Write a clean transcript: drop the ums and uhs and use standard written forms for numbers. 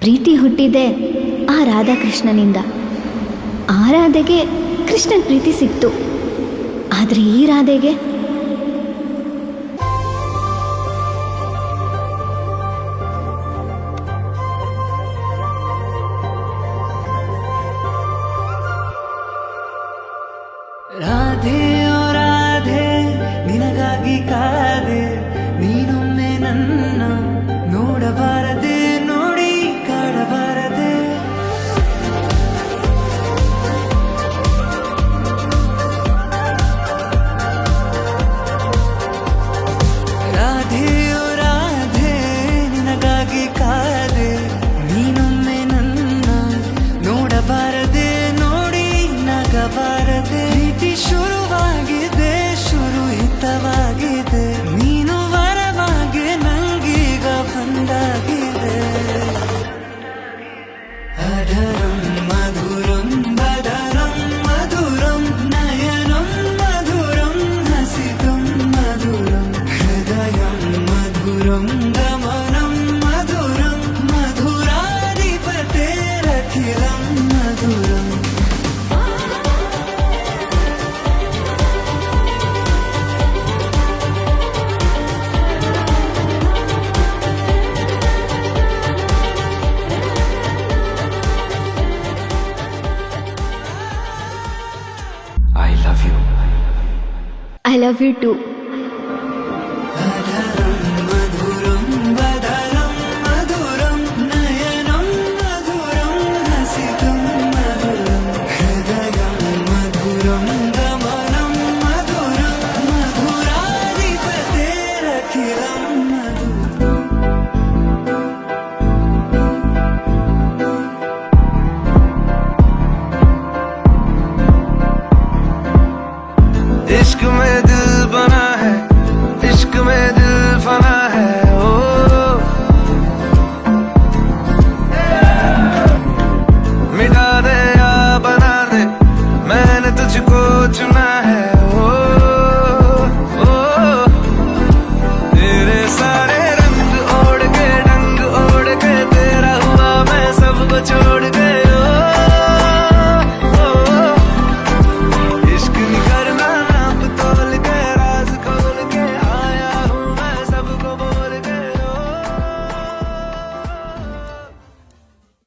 ಪ್ರೀತಿ ಹುಟ್ಟಿದೆ ಆ ರಾಧಾಕೃಷ್ಣನಿಂದ. ಆ ರಾಧೆಗೆ ಕೃಷ್ಣನ್ ಪ್ರೀತಿ ಸಿಕ್ತು, ಆದರೆ ಈ ರಾಧೆಗೆ ರಾಧೆ ಓ ರಾಧೆ ನಿನಗಾಗಿ ಕಾದೆ, ನೀನೊಮ್ಮೆ ನನ್ನ ನೋಡಬಾರದೆ, ನೋಡಿ ಕಾಡಬಾರದೆ. ರಾಧೆ ಓ ರಾಧೆ ನಿನಗಾಗಿ ಕಾದೆ, ನೀನೊಮ್ಮೆ ನನ್ನ ನೋಡಬಾರದೆ, ನೋಡಿ ನಗಬಾರದೆ. ಪ್ರೀತಿ ಶುರುವಾಗಿದೆ, ಶುರುಹಿತವಾಗಿದೆ, ನೀನು ವರವಾಗಿ ನಂಗೀಗ ಬಂದಾಗಿದೆ. ಅಧರಂ ಮಧುರಂ ಬದರಂ ಮಧುರಂ ನಯನಂ ಮಧುರಂ ಹಸಿತಂ ಮಧುರಂ ಹೃದಯಂ ಮಧುರಂ ಗಮನಂ ಮಧುರಂ ಮಧುರಾಧಿಪತೇರಖಿಲಂ ಮಧುರಂ. I love you. I love you to.